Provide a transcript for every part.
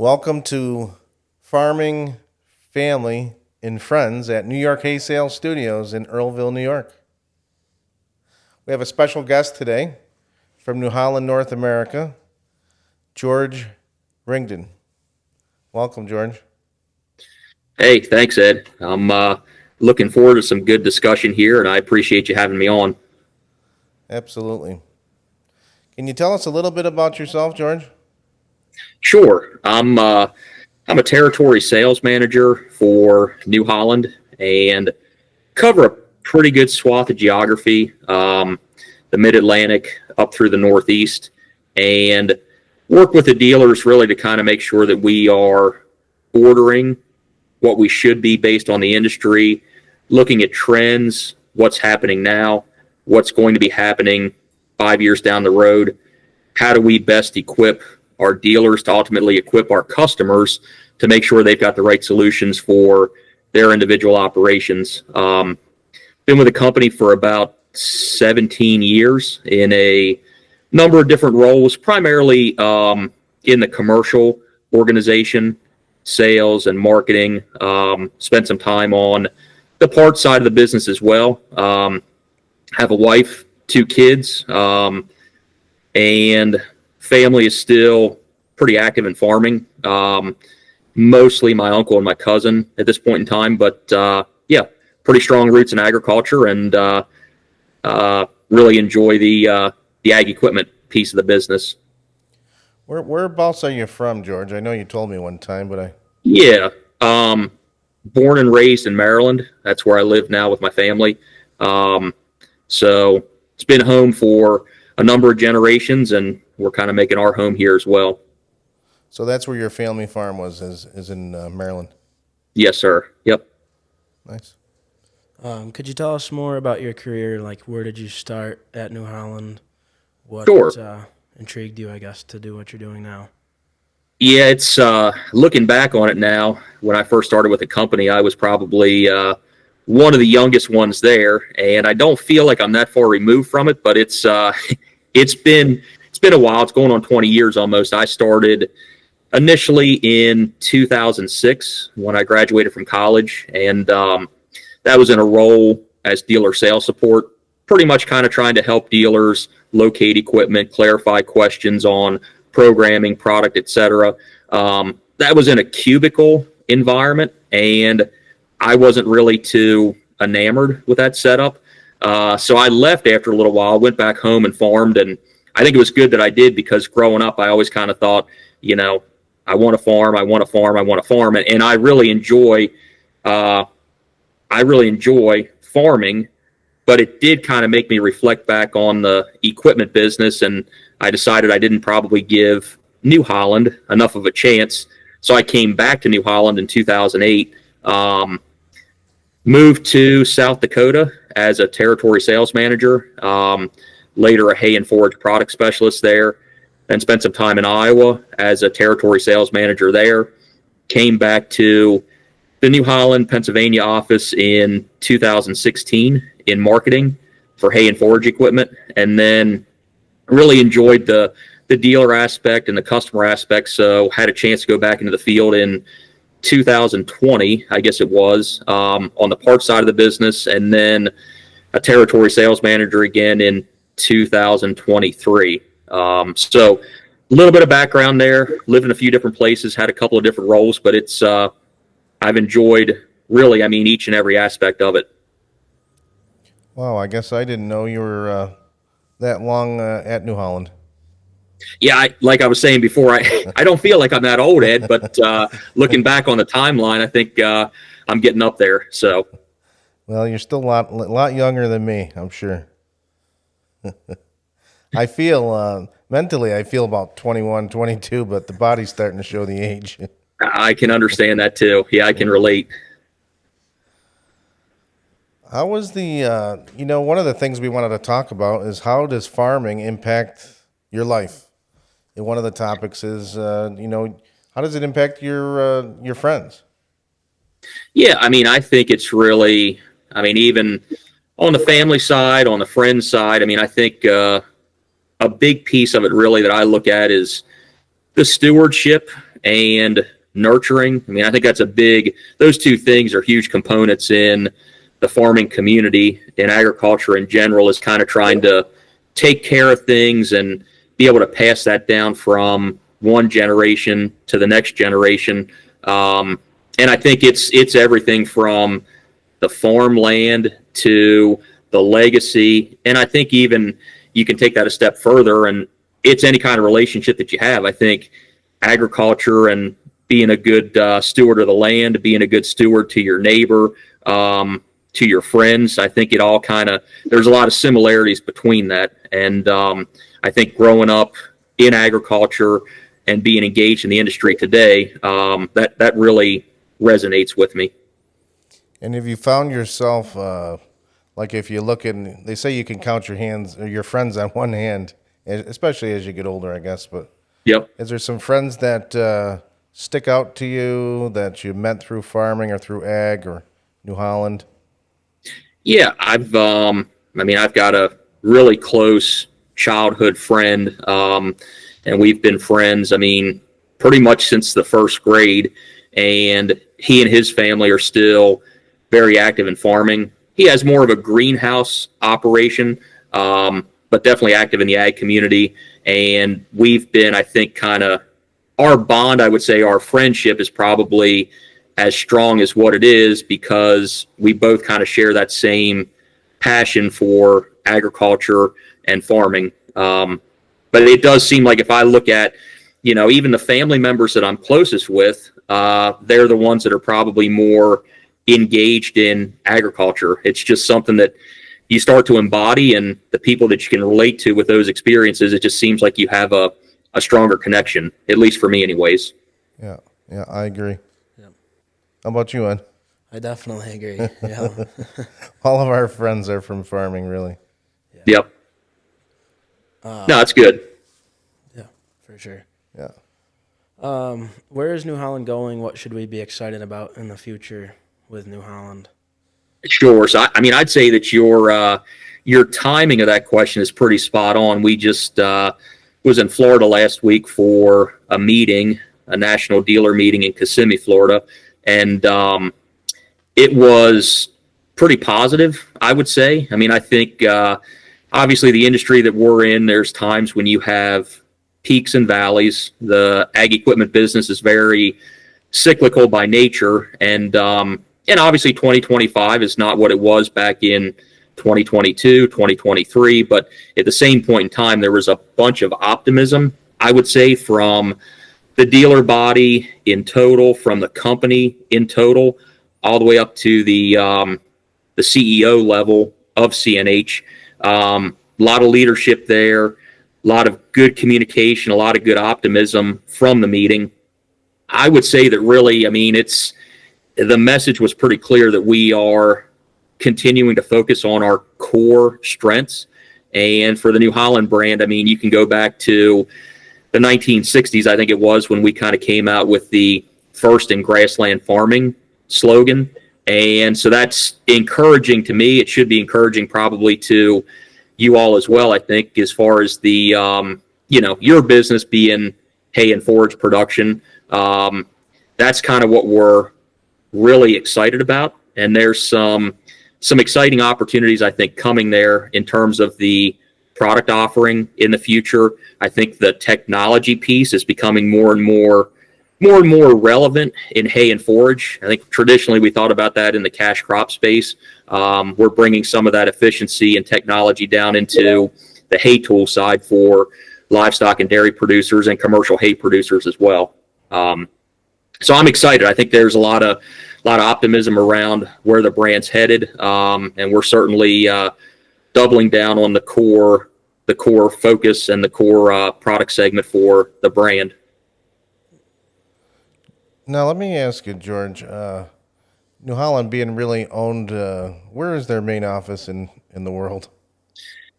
Welcome to Farming, Family, and Friends at New York Hay Sales Studios in Earlville, New York. We have a special guest today from New Holland, North America, George Rigdon. Welcome, George. Hey, thanks, Ed. I'm looking forward to some good discussion here, and I appreciate you having me on. Absolutely. Can you tell us a little bit about yourself, George? Sure. I'm a territory sales manager for New Holland and cover a pretty good swath of geography, the Mid-Atlantic up through the Northeast, and work with the dealers really to kind of make sure that we are ordering what we should be based on the industry, looking at trends, what's happening now, what's going to be happening 5 years down the road. How do we best equip our dealers to ultimately equip our customers to make sure they've got the right solutions for their individual operations? Been with the company for about 17 years in a number of different roles, primarily in the commercial organization, sales and marketing. Spent some time on the parts side of the business as well. Have a wife, two kids, and family is still pretty active in farming. Mostly my uncle and my cousin at this point in time, but yeah, pretty strong roots in agriculture, and really enjoy the ag equipment piece of the business. Whereabouts are you from, George? I know you told me one time, but Yeah, born and raised in Maryland. That's where I live now with my family. So it's been home for a number of generations, and we're kind of making our home here as well. so that's where your family farm was, is in Maryland. Yes, sir. Yep. Nice. Could you tell us more about your career? Like, where did you start at New Holland? What Sure. intrigued you, I guess, to do what you're doing now? Yeah, it's looking back on it now. When I first started with the company, I was probably one of the youngest ones there, and I don't feel like I'm that far removed from it. But it's it's been a while. It's going on 20 years almost. I started initially in 2006 when I graduated from college, and that was in a role as dealer sales support, pretty much kind of trying to help dealers locate equipment, clarify questions on programming, product, etc. That was in a cubicle environment, and I wasn't really too enamored with that setup. So I left after a little while, went back home and farmed, and I think it was good that I did, because growing up, I always kind of thought, I want to farm, I want to farm, I want to farm, and I really enjoy farming, but it did kind of make me reflect back on the equipment business, and I decided I didn't probably give New Holland enough of a chance. So I came back to New Holland in 2008, moved to South Dakota as a territory sales manager, later a hay and forage product specialist there, then spent some time in Iowa as a territory sales manager there, came back to the New Holland, Pennsylvania office in 2016 in marketing for hay and forage equipment, and then really enjoyed the dealer aspect and the customer aspect. So had a chance to go back into the field in 2020, I guess it was, on the parts side of the business, and then a territory sales manager again in 2023. So a little bit of background there, lived in a few different places, had a couple of different roles, but it's I've enjoyed really, each and every aspect of it. Wow, I guess I didn't know you were that long at New Holland. Yeah, like I was saying before, I don't feel like I'm that old, Ed, but looking back on the timeline, I think I'm getting up there. So, Well, you're still a lot younger than me, I'm sure. I feel mentally, I feel about 21, 22, but the body's starting to show the age. I can understand that too. Yeah, I can relate. How was one of the things we wanted to talk about is how does farming impact your life? And one of the topics is, how does it impact your friends? Yeah, I think it's really, even on the family side, on the friend side, I think a big piece of it really that I look at is the stewardship and nurturing. I mean, I think that's those two things are huge components in the farming community, in agriculture in general, is kind of trying to take care of things and be able to pass that down from one generation to the next generation. And I think it's everything from the farmland to the legacy. And I think even you can take that a step further, and it's any kind of relationship that you have. I think agriculture and being a good steward of the land, being a good steward to your neighbor, to your friends, I think it all there's a lot of similarities between that. And I think growing up in agriculture and being engaged in the industry today, that really resonates with me. And have you found yourself, like if you look in, they say you can count your hands or your friends on one hand, especially as you get older, I guess. But Yep. is there some friends that stick out to you that you met through farming or through ag or New Holland? Yeah, I've got a really close childhood friend, and we've been friends, pretty much since the first grade. And he and his family are still very active in farming. He has more of a greenhouse operation, but definitely active in the ag community. And we've been, I think, our bond, I would say our friendship is probably as strong as what it is because we both kind of share that same passion for agriculture and farming. But it does seem like if I look at, even the family members that I'm closest with, they're the ones that are probably more engaged in agriculture. It's just something that you start to embody, and the people that you can relate to with those experiences, it just seems like you have a stronger connection, at least for me anyways. Yeah, I agree. Yep. How about you, Ed? I definitely agree. Yeah. All of our friends are from farming, really. Yep. No, that's good. Yeah, for sure. Yeah. Where is New Holland going? What should we be excited about in the future with New Holland? Sure. So, I'd say that your timing of that question is pretty spot on. We just was in Florida last week for a meeting, a national dealer meeting in Kissimmee, Florida, and it was pretty positive, I would say. I think obviously the industry that we're in, there's times when you have peaks and valleys. The ag equipment business is very cyclical by nature, and obviously 2025 is not what it was back in 2022, 2023, but at the same point in time, there was a bunch of optimism, I would say, from the dealer body in total, from the company in total, all the way up to the CEO level of CNH. A lot of leadership there, a lot of good communication, a lot of good optimism from the meeting. I would say that really, the message was pretty clear that we are continuing to focus on our core strengths. And for the New Holland brand, you can go back to the 1960s, I think it was, when we kind of came out with the first in grassland farming slogan. And so that's encouraging to me. It should be encouraging probably to you all as well, I think, as far as the, your business being hay and forage production. That's kind of what we're really excited about. And there's some exciting opportunities, I think, coming there in terms of the product offering in the future. I think the technology piece is becoming more and more relevant in hay and forage. I think traditionally we thought about that in the cash crop space. We're bringing some of that efficiency and technology down into the hay tool side for livestock and dairy producers and commercial hay producers as well. So I'm excited. I think there's a lot of optimism around where the brand's headed, and we're certainly doubling down on the core focus and the core product segment for the brand. Now, let me ask you, George, New Holland being really owned, where is their main office in the world?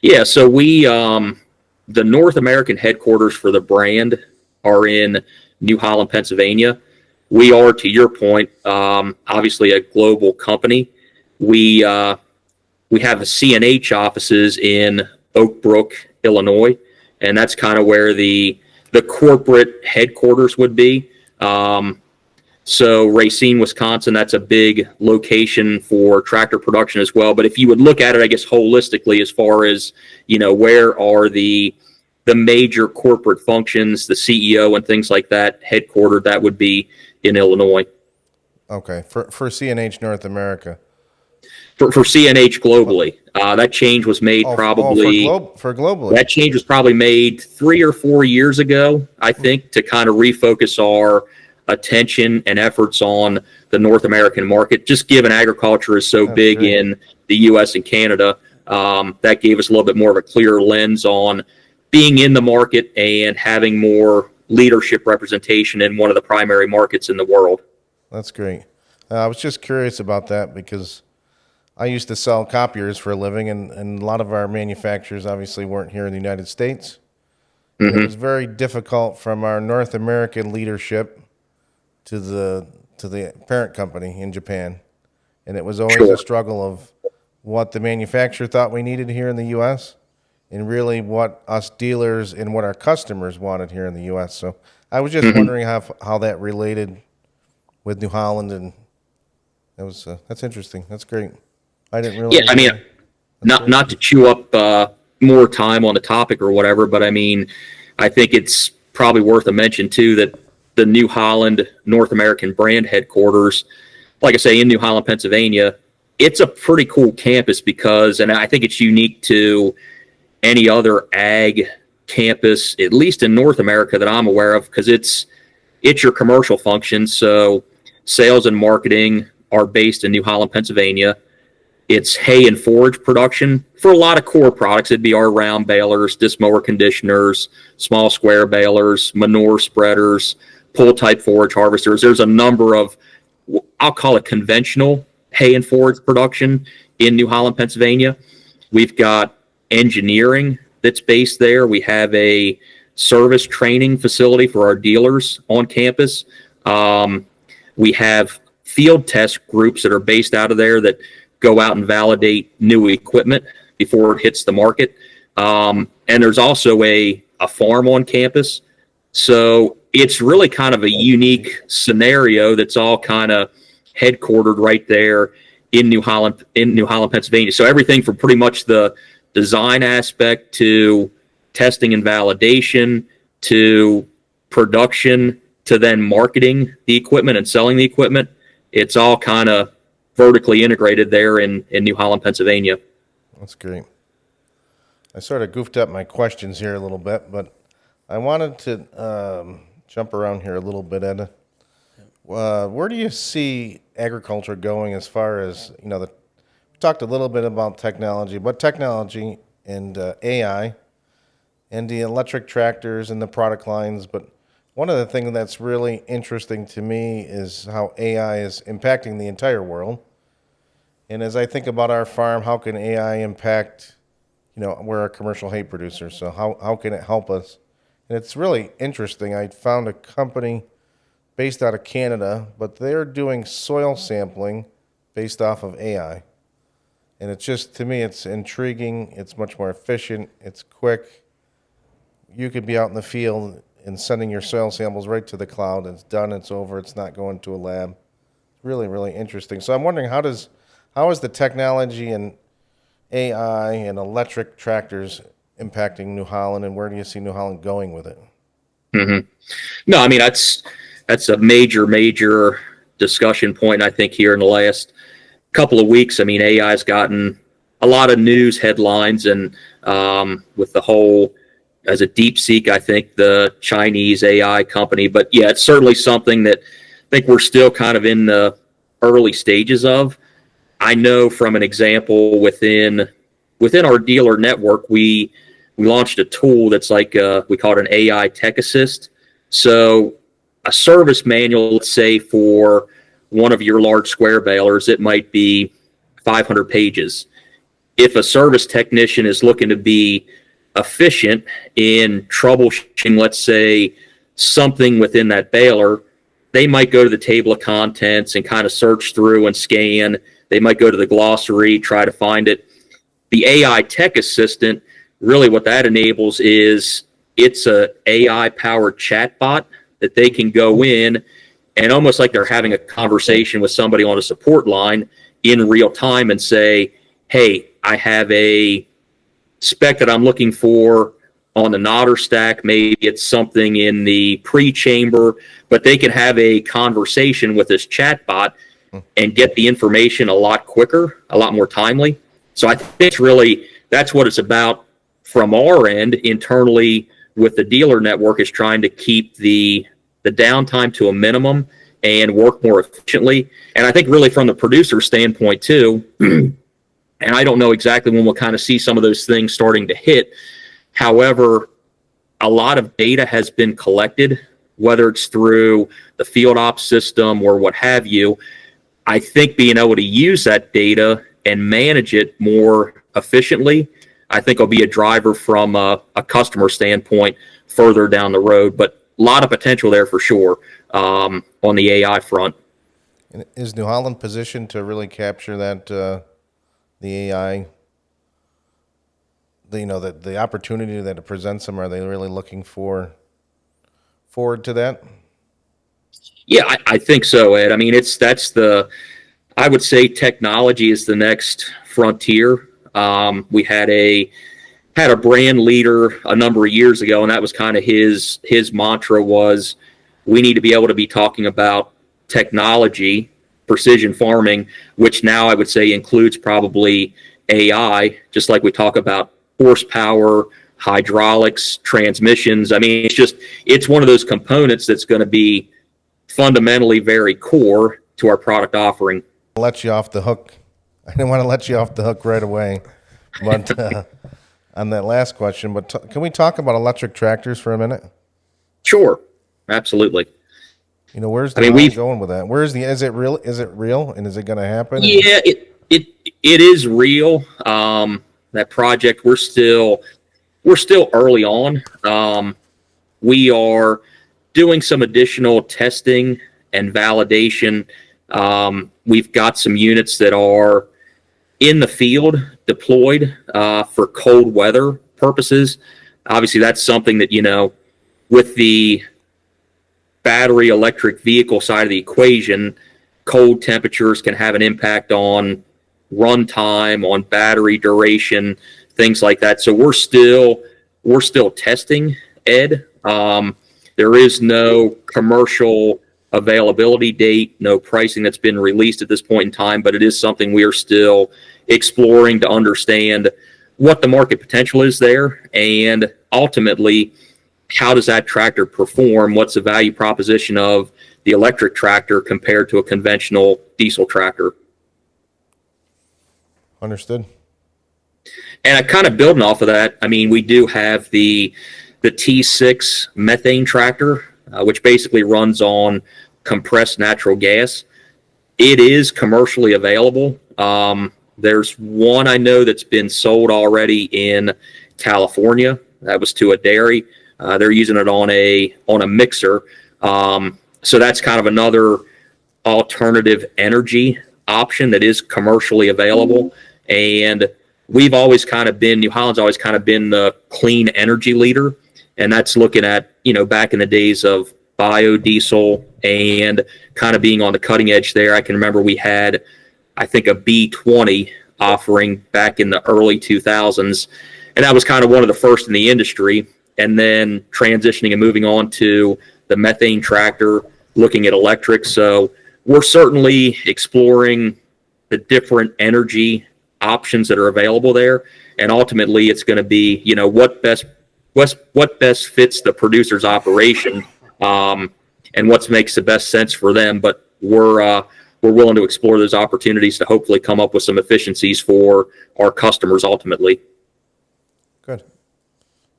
Yeah, so the North American headquarters for the brand are in New Holland, Pennsylvania. We are, to your point, obviously a global company. We have a CNH offices in Oak Brook, Illinois, and that's kind of where the corporate headquarters would be. So Racine, Wisconsin, that's a big location for tractor production as well. But if you would look at it, I guess, holistically, as far as, where are the major corporate functions, the CEO and things like that headquartered, that would be in Illinois. Okay, for CNH North America. For CNH globally, that change was made probably for globally. That change was probably made 3 or 4 years ago, I think, to kind of refocus our attention and efforts on the North American market. Just given agriculture is so big in the U.S. and Canada, that gave us a little bit more of a clear lens on being in the market and having more leadership representation in one of the primary markets in the world. That's great. I was just curious about that because I used to sell copiers for a living, and a lot of our manufacturers obviously weren't here in the United States. Mm-hmm. It was very difficult from our North American leadership to the parent company in Japan, and it was always a struggle of what the manufacturer thought we needed here in the U.S. and really what us dealers and what our customers wanted here in the U.S. So I was just wondering how that related with New Holland, and that was that's interesting. That's great. I didn't realize. Yeah, I mean, not to chew up more time on the topic or whatever, but I mean, I think it's probably worth a mention too that the New Holland North American brand headquarters, like I say, in New Holland, Pennsylvania, it's a pretty cool campus because, and I think it's unique to any other ag campus, at least in North America that I'm aware of, because it's your commercial function. So sales and marketing are based in New Holland, Pennsylvania. It's hay and forage production for a lot of core products. It'd be our round balers, disc mower conditioners, small square balers, manure spreaders, pull type forage harvesters. There's a number of, I'll call it conventional hay and forage production in New Holland, Pennsylvania. We've got engineering that's based there. We have a service training facility for our dealers on campus. We have field test groups that are based out of there that go out and validate new equipment before it hits the market. And there's also a farm on campus. So it's really kind of a unique scenario that's all kind of headquartered right there in New Holland, Pennsylvania. So everything from pretty much the design aspect to testing and validation to production to then marketing the equipment and selling the equipment, it's all kind of vertically integrated there in New Holland, Pennsylvania. That's great. I sort of goofed up my questions here a little bit, but I wanted to jump around here a little bit, Ed. Where do you see agriculture going as far as, we talked a little bit about technology, but technology and AI and the electric tractors and the product lines, but one of the things that's really interesting to me is how AI is impacting the entire world. And as I think about our farm, how can AI impact, we're a commercial hay producer, so how can it help us? And it's really interesting. I found a company based out of Canada, but they're doing soil sampling based off of AI. And it's just, to me, it's intriguing. It's much more efficient. It's quick. You could be out in the field and sending your soil samples right to the cloud. It's done. It's over. It's not going to a lab. Really, really interesting. So I'm wondering, how is the technology and AI and electric tractors impacting New Holland, and where do you see New Holland going with it? Mm-hmm. No, I mean, that's a major discussion point, I think, here in the last couple of weeks. I mean, AI's gotten a lot of news headlines, and with the whole, as a DeepSeek, I think, the Chinese AI company. But yeah, it's certainly something that I think we're still kind of in the early stages of. I know from an example within our dealer network, we launched a tool that's like, we call it an AI Tech Assist. So a service manual, let's say for one of your large square balers, it might be 500 pages. If a service technician is looking to be efficient in troubleshooting, let's say, something within that baler, they might go to the table of contents and kind of search through and scan. They might go to the glossary, try to find it. The AI Tech Assistant, really what that enables is it's a AI-powered chatbot that they can go in and almost like they're having a conversation with somebody on a support line in real time and say, hey, I have a spec that I'm looking for on the nodder stack. Maybe it's something in the pre-chamber, but they can have a conversation with this chatbot and get the information a lot quicker, a lot more timely. So I think it's really, that's what it's about from our end internally with the dealer network, is trying to keep the downtime to a minimum and work more efficiently. And I think really from the producer standpoint too, and I don't know exactly when we'll kind of see some of those things starting to hit. However, a lot of data has been collected, whether it's through the field ops system or what have you. I think being able to use that data and manage it more efficiently, I think will be a driver from a customer standpoint further down the road. But a lot of potential there for sure on the AI front. And is New Holland positioned to really capture that the AI? The opportunity that it presents them? Are they really looking forward to that? Yeah, I think so, Ed. I mean, I would say technology is the next frontier. We had a brand leader a number of years ago, and that was kind of his mantra was, we need to be able to be talking about technology, precision farming, which now I would say includes probably AI, just like we talk about horsepower, hydraulics, transmissions. I mean, it's one of those components that's going to be fundamentally very core to our product offering. Let you off the hook. I didn't want to let you off the hook right away, but on that last question. But can we talk about electric tractors for a minute? Sure, absolutely. Where's the going with that? Is it real? Is it real? And is it going to happen? Yeah, it is real. That project, we're still early on. We are doing some additional testing and validation. We've got some units that are in the field deployed for cold weather purposes. Obviously, that's something that, with the battery electric vehicle side of the equation, cold temperatures can have an impact on runtime, on battery duration, things like that. So we're still testing, Ed. There is no commercial availability date, no pricing that's been released at this point in time, but it is something we are still exploring to understand what the market potential is there, and ultimately, how does that tractor perform? What's the value proposition of the electric tractor compared to a conventional diesel tractor? Understood. And I kind of building off of that, I mean, we do have the T6 methane tractor, which basically runs on compressed natural gas. It is commercially available. There's one I know that's been sold already in California. That was to a dairy. They're using it on a mixer. So that's kind of another alternative energy option that is commercially available. And we've always kind of been, New Holland's always kind of been the clean energy leader. And that's looking at, back in the days of biodiesel and kind of being on the cutting edge there. I can remember we had, I think, a B20 offering back in the early 2000s. And that was kind of one of the first in the industry. And then transitioning and moving on to the methane tractor, looking at electric. So we're certainly exploring the different energy options that are available there. And ultimately, it's going to be, what best fits the producer's operation, and what makes the best sense for them. But we're willing to explore those opportunities to hopefully come up with some efficiencies for our customers ultimately. Good.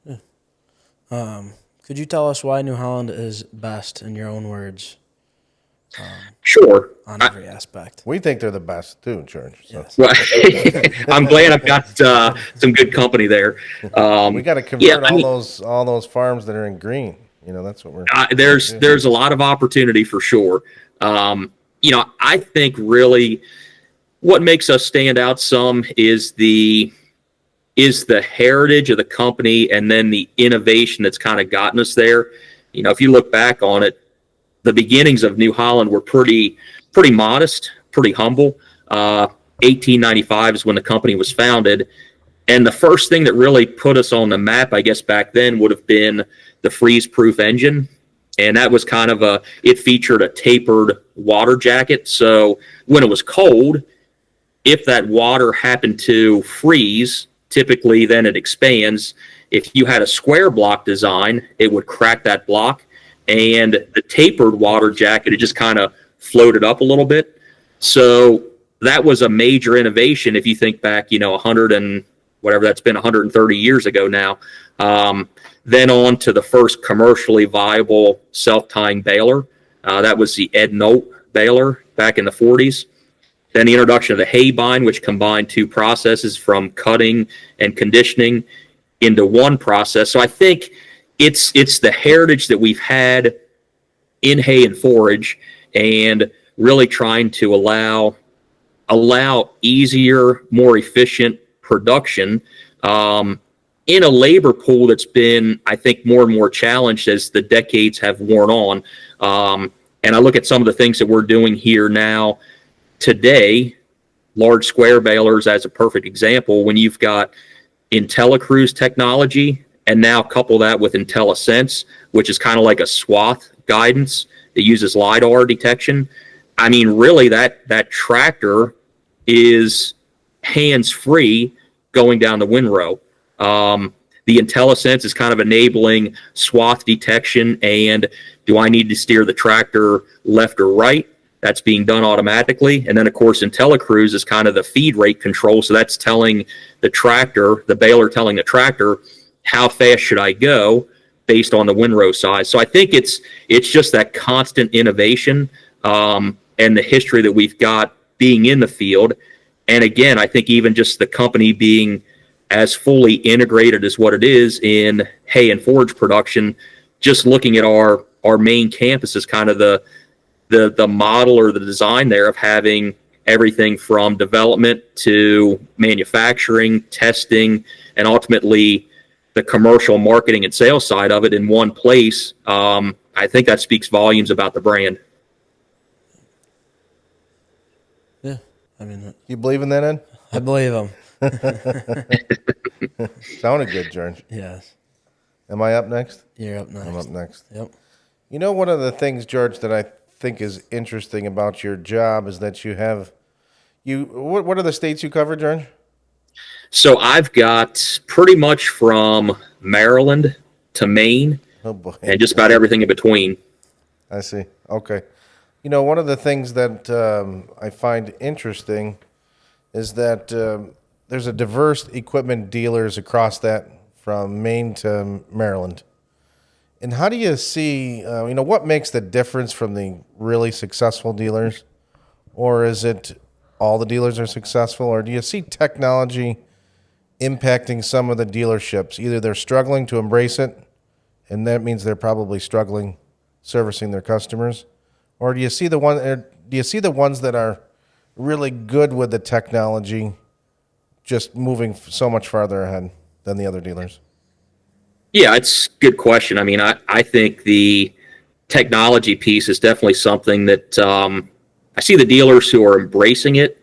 Yeah. Could you tell us why New Holland is best, in your own words? Sure. On every aspect. We think they're the best too, George. So. Yes. Well, I'm glad I've got some good company there. We got to convert all those farms that are in green. That's what we're. There's a lot of opportunity for sure. I think really what makes us stand out some is the heritage of the company, and then the innovation that's kind of gotten us there. if you look back on it, the beginnings of New Holland were pretty modest, pretty humble. 1895 is when the company was founded. And the first thing that really put us on the map, I guess, back then would have been the freeze-proof engine. And that was kind of it featured a tapered water jacket. So when it was cold, if that water happened to freeze, typically then it expands. If you had a square block design, it would crack that block. And the tapered water jacket, it just kind of floated up a little bit. So that was a major innovation. If you think back, 100 and whatever that's been, 130 years ago now. Then on to the first commercially viable self-tying baler. That was the Ed Nolte baler back in the 40s. Then the introduction of the hay bind, which combined two processes from cutting and conditioning into one process. So I think it's the heritage that we've had in hay and forage, and really trying to allow easier, more efficient production in a labor pool that's been, I think, more and more challenged as the decades have worn on. And I look at some of the things that we're doing here now today, large square balers as a perfect example, when you've got IntelliCruise technology and now couple that with IntelliSense, which is kind of like a swath guidance that uses LiDAR detection. I mean, really, that tractor is hands-free going down the windrow. The IntelliSense is kind of enabling swath detection, and do I need to steer the tractor left or right? That's being done automatically. And then, of course, IntelliCruise is kind of the feed rate control. So that's telling the tractor, the baler telling the tractor, how fast should I go based on the windrow size. So I think it's just that constant innovation and the history that we've got being in the field. And again, I think even just the company being as fully integrated as what it is in hay and forage production, just looking at our main campus is kind of the model or the design there of having everything from development to manufacturing, testing, and ultimately the commercial marketing and sales side of it in one place. I think that speaks volumes about the brand. Yeah, I mean, You believe in that, Ed? I believe him. Sounded good, George. Yes, Am I up next? you're up next. I'm up next. Yep. One of the things, George, that I think is interesting about your job is that what are the states you cover, George? So I've got pretty much from Maryland to Maine Oh boy. and just about everything in between. I see. Okay. One of the things that I find interesting is that there's a diverse equipment dealers across that from Maine to Maryland. And how do you see, what makes the difference from the really successful dealers? Or is it all the dealers are successful? Or do you see technology impacting some of the dealerships? Either they're struggling to embrace it, and that means they're probably struggling servicing their customers. Or do you see the ones that are really good with the technology just moving so much farther ahead than the other dealers? Yeah, it's a good question. I mean, I think the technology piece is definitely something that I see the dealers who are embracing it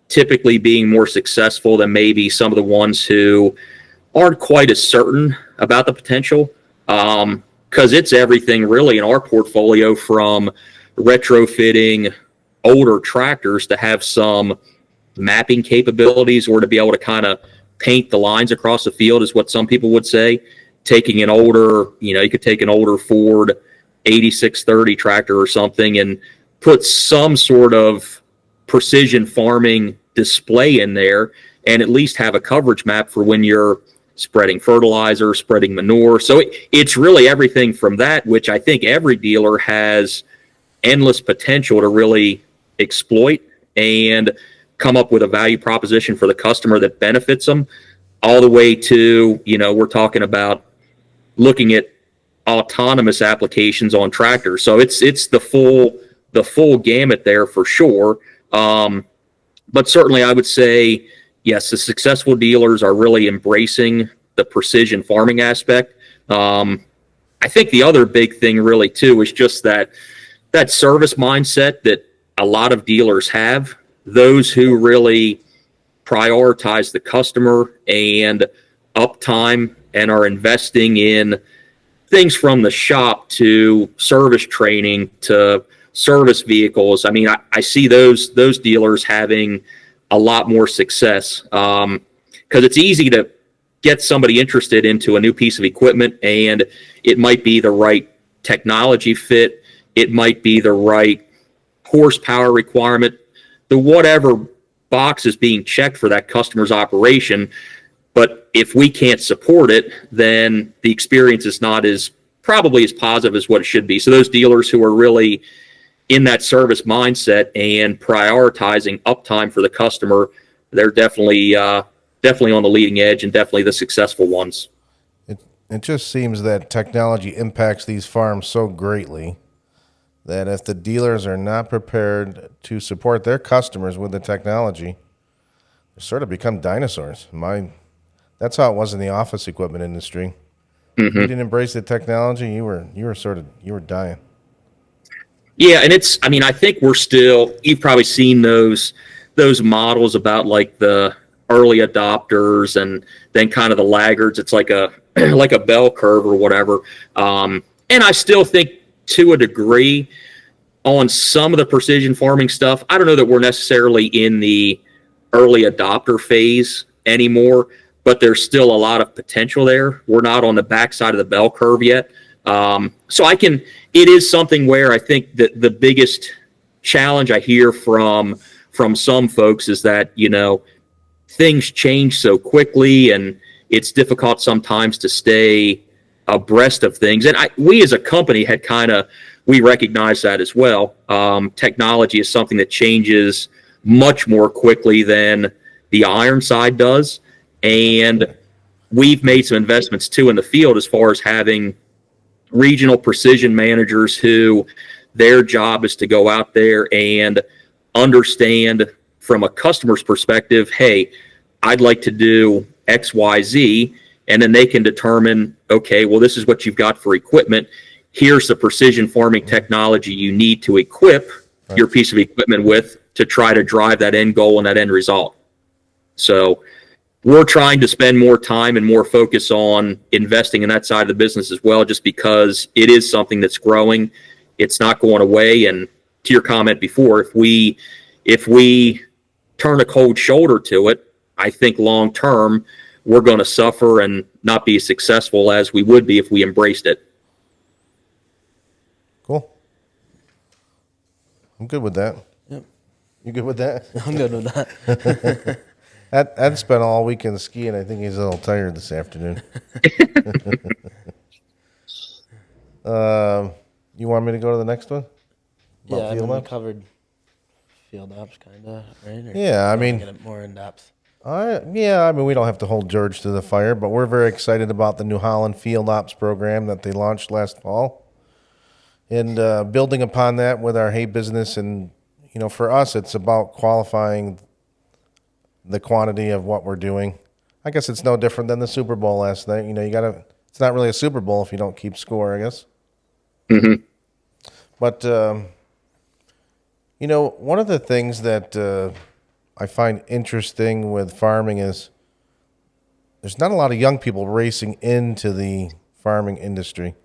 typically being more successful than maybe some of the ones who aren't quite as certain about the potential. Because it's everything really in our portfolio, from retrofitting older tractors to have some mapping capabilities, or to be able to kind of paint the lines across the field, is what some people would say. Taking an older, you could take an older Ford 8630 tractor or something and put some sort of precision farming display in there, and at least have a coverage map for when you're spreading fertilizer, spreading manure. So it's really everything from that, which I think every dealer has endless potential to really exploit and come up with a value proposition for the customer that benefits them, all the way to, we're talking about looking at autonomous applications on tractors. So it's the full gamut there for sure. But certainly I would say, yes, the successful dealers are really embracing the precision farming aspect. I think the other big thing really too is just that service mindset that a lot of dealers have. Those who really prioritize the customer and uptime and are investing in things from the shop to service training to service vehicles. I mean, I see those dealers having a lot more success because it's easy to get somebody interested into a new piece of equipment, and it might be the right technology fit, it might be the right horsepower requirement, the whatever box is being checked for that customer's operation. But if we can't support it, then the experience is not as probably as positive as what it should be. So those dealers who are really in that service mindset and prioritizing uptime for the customer, they're definitely on the leading edge and definitely the successful ones. It just seems that technology impacts these farms so greatly that if the dealers are not prepared to support their customers with the technology, they sort of become dinosaurs. That's how it was in the office equipment industry. If you didn't embrace the technology, you were dying. Yeah, and I think you've probably seen those models about like the early adopters and then kind of the laggards. It's like a like a bell curve or whatever. And I still think to a degree on some of the precision farming stuff, I don't know that we're necessarily in the early adopter phase anymore, but there's still a lot of potential there. We're not on the backside of the bell curve yet. So it is something where I think that the biggest challenge I hear from some folks is that, things change so quickly and it's difficult sometimes to stay abreast of things. And we as a company we recognize that as well. Technology is something that changes much more quickly than the iron side does. And we've made some investments too in the field as far as having regional precision managers who their job is to go out there and understand from a customer's perspective, hey, I'd like to do X, Y, Z, and then they can determine, okay, well, this is what you've got for equipment. Here's the precision farming technology you need to equip your piece of equipment with to try to drive that end goal and that end result. So we're trying to spend more time and more focus on investing in that side of the business as well, just because it is something that's growing. It's not going away. And to your comment before, if we turn a cold shoulder to it, I think long term we're going to suffer and not be as successful as we would be if we embraced it. Cool. I'm good with that. Yep. You good with that? I'm good with that. Ed spent all weekend skiing. I think he's a little tired this afternoon. You want me to go to the next one? Yeah, field we ops? covered field ops, kind of, right? Or Yeah, I mean, get it more in depth. we don't have to hold George to the fire, but we're very excited about the New Holland Field Ops program that they launched last fall. And building upon that with our hay business, and for us, it's about qualifying the quantity of what we're doing. I guess it's no different than the Super Bowl last night. It's not really a Super Bowl if you don't keep score, I guess. Mm-hmm. But, one of the things that I find interesting with farming is there's not a lot of young people racing into the farming industry.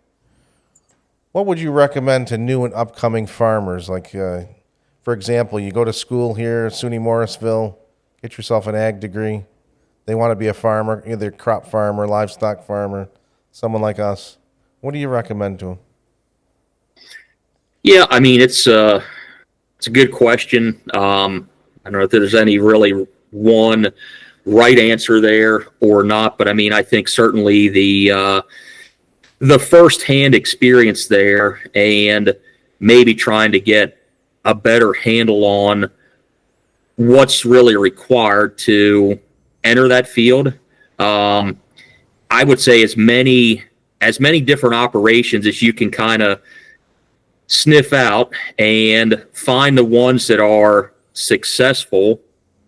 What would you recommend to new and upcoming farmers? Like, for example, you go to school here, SUNY Morrisville, get yourself an ag degree. They want to be a farmer, either crop farmer, livestock farmer, someone like us. What do you recommend to them? Yeah, I mean, it's a good question. I don't know if there's any really one right answer there or not, but I think certainly the firsthand experience there and maybe trying to get a better handle on what's really required to enter that field. I would say as many different operations as you can kind of sniff out and find the ones that are successful,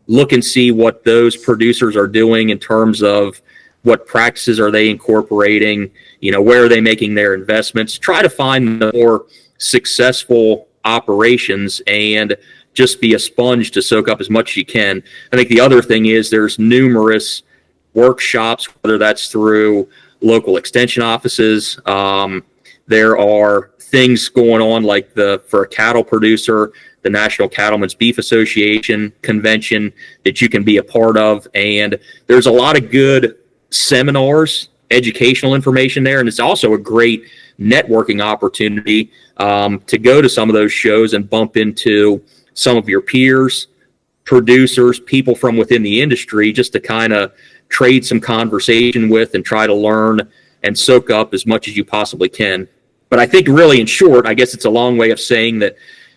look and see what those producers are doing in terms of what practices are they incorporating, where are they making their investments. Try to find the more successful operations and just be a sponge to soak up as much as you can. I think the other thing is there's numerous workshops, whether that's through local extension offices. There are things going on like for a cattle producer, the National Cattlemen's Beef Association convention that you can be a part of. And there's a lot of good seminars, educational information there. And it's also a great networking opportunity to go to some of those shows and bump into some of your peers, producers, people from within the industry, just to kind of trade some conversation with and try to learn and soak up as much as you possibly can. But I think really, in short, I guess it's a long way of saying that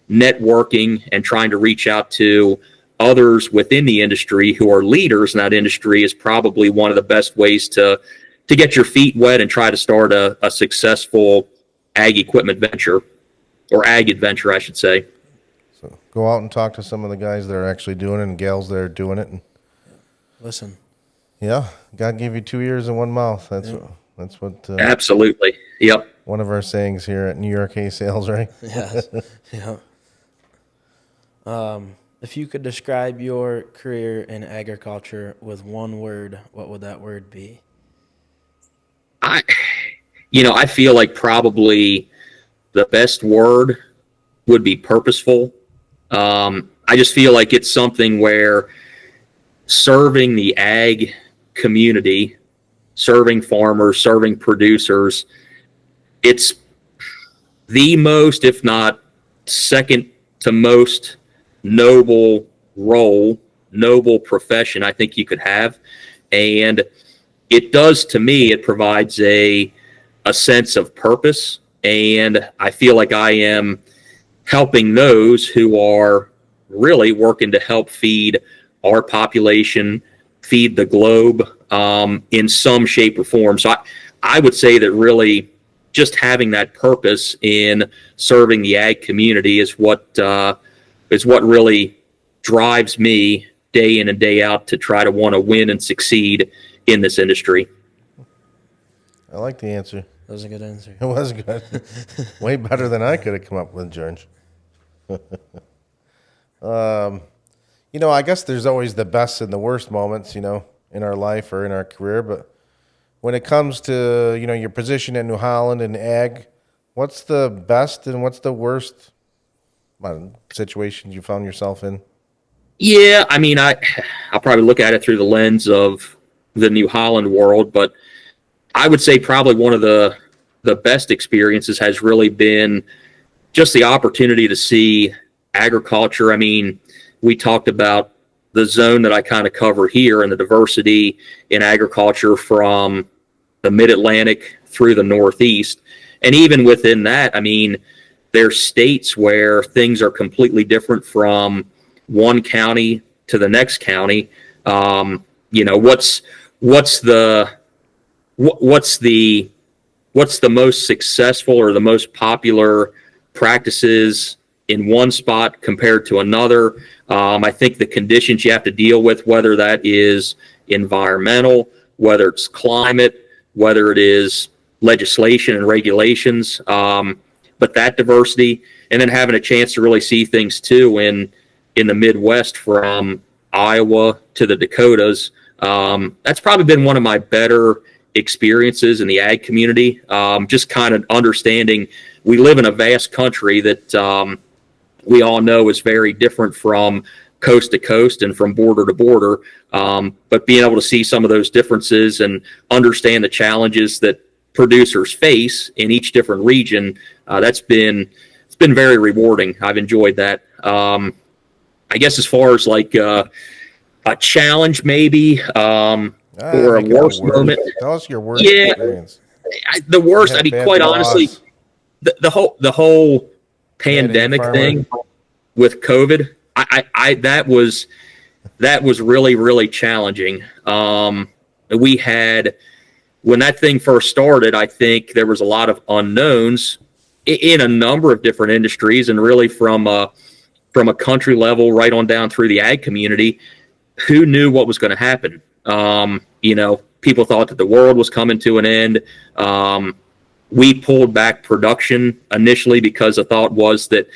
networking and trying to reach out to others within the industry who are leaders in that industry is probably one of the best ways to get your feet wet and try to start a successful ag equipment venture, or ag adventure, I should say. So go out and talk to some of the guys that are actually doing it and gals that are doing it. And Listen. yeah, God gave you 2 ears and one mouth. That's what. Absolutely. Yep. One of our sayings here at New York Hay Sales, right? Yes. Yeah. If you could describe your career in agriculture with one word, what would that word be? I feel like probably the best word would be purposeful. I just feel like it's something where serving the ag community, serving farmers, serving producers, it's the most, if not second to most noble role, noble profession I think you could have. And it does, to me, it provides a sense of purpose. And I feel like I am helping those who are really working to help feed our population, feed the globe in some shape or form. So I would say that really just having that purpose in serving the ag community is what really drives me day in and day out to try to want to win and succeed in this industry. I like the answer. That was a good answer. It was good. Way better than I could have come up with, George. I guess there's always the best and the worst moments, in our life or in our career. But when it comes to, your position at New Holland and ag, what's the best and what's the worst situations you found yourself in? Yeah, I mean, I'll probably look at it through the lens of the New Holland world, but I would say probably one of the best experiences has really been just the opportunity to see agriculture. I mean, we talked about the zone that I kind of cover here and the diversity in agriculture from the mid-Atlantic through the Northeast. And even within that, I mean, there's states where things are completely different from one county to the next county. What's the most successful or the most popular practices in one spot compared to another? I think the conditions you have to deal with, whether that is environmental, whether it's climate, whether it is legislation and regulations, but that diversity, and then having a chance to really see things too in the Midwest from Iowa to the Dakotas. That's probably been one of my better experiences in the ag community. Just kind of understanding we live in a vast country that we all know is very different from coast to coast and from border to border. But being able to see some of those differences and understand the challenges that producers face in each different region, it's been very rewarding. I've enjoyed that. I guess as far as like a challenge maybe, or a worst moment. Tell us your worst experience. The worst, I mean, quite honestly, the whole pandemic thing with COVID, that was really, really challenging. We had, when that thing first started, I think there was a lot of unknowns in a number of different industries, and really from a country level right on down through the ag community. Who knew what was going to happen? People thought that the world was coming to an end. We pulled back production initially because the thought was that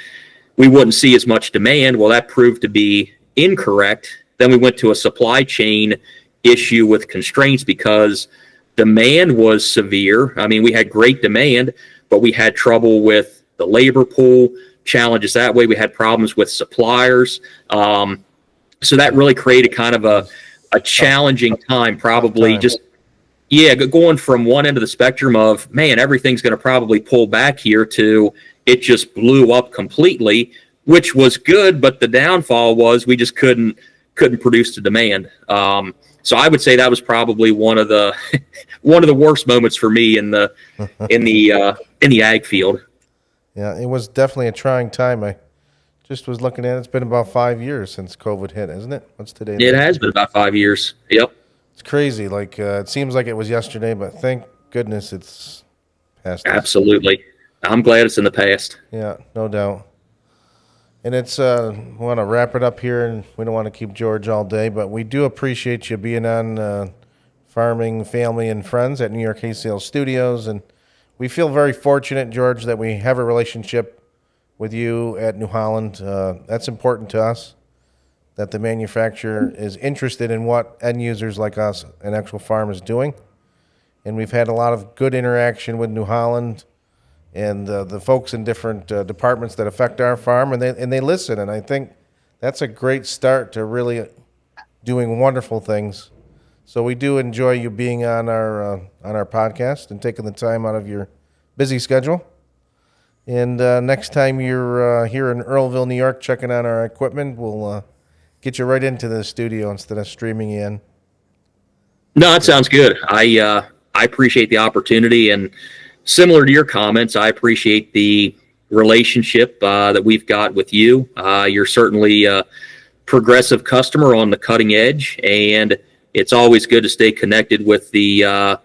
we wouldn't see as much demand. Well, that proved to be incorrect. Then we went to a supply chain issue with constraints because demand was severe. I mean, we had great demand, but we had trouble with the labor pool, challenges that way. We had problems with suppliers. So that really created kind of a challenging time, probably just, yeah, going from one end of the spectrum of, man, everything's going to probably pull back here to it just blew up completely, which was good. But the downfall was we just couldn't produce the demand. So I would say that was probably one of the worst moments for me in the ag field. Yeah, it was definitely a trying time. I just was looking at it. It's been about 5 years since COVID hit, isn't it? What's today? It has been about 5 years. Yep. It's crazy. Like it seems like it was yesterday, but thank goodness it's past us. Absolutely. I'm glad it's in the past. Yeah, no doubt. And it's we want to wrap it up here, and we don't want to keep George all day, but we do appreciate you being on Farming, Family, and Friends at New York Hay Sales Studios, and we feel very fortunate, George, that we have a relationship with you at New Holland. That's important to us, that the manufacturer is interested in what end users like us, an actual farm, is doing. And we've had a lot of good interaction with New Holland and the folks in different departments that affect our farm, and they listen. And I think that's a great start to really doing wonderful things. So we do enjoy you being on our podcast and taking the time out of your busy schedule. And next time you're here in Earlville, New York, checking on our equipment, we'll get you right into the studio instead of streaming you in. No, that sounds good. I appreciate the opportunity, and similar to your comments, I appreciate the relationship that we've got with you. You're certainly a progressive customer on the cutting edge, and it's always good to stay connected with the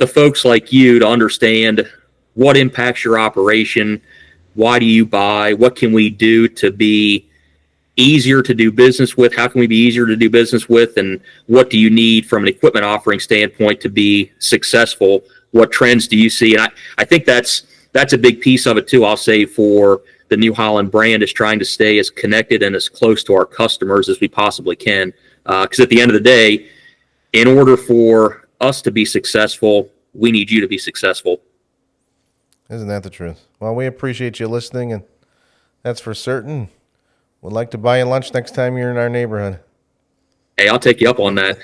folks like you to understand what impacts your operation, why do you buy, what can we do to be easier to do business with, how can we be easier to do business with, and what do you need from an equipment offering standpoint to be successful? What trends do you see? And I think that's a big piece of it too. I'll say for the New Holland brand is trying to stay as connected and as close to our customers as we possibly can. Because at the end of the day, in order for us to be successful, we need you to be successful. Isn't that the truth? Well, we appreciate you listening, and that's for certain. We'd like to buy you lunch next time you're in our neighborhood. Hey, I'll take you up on that.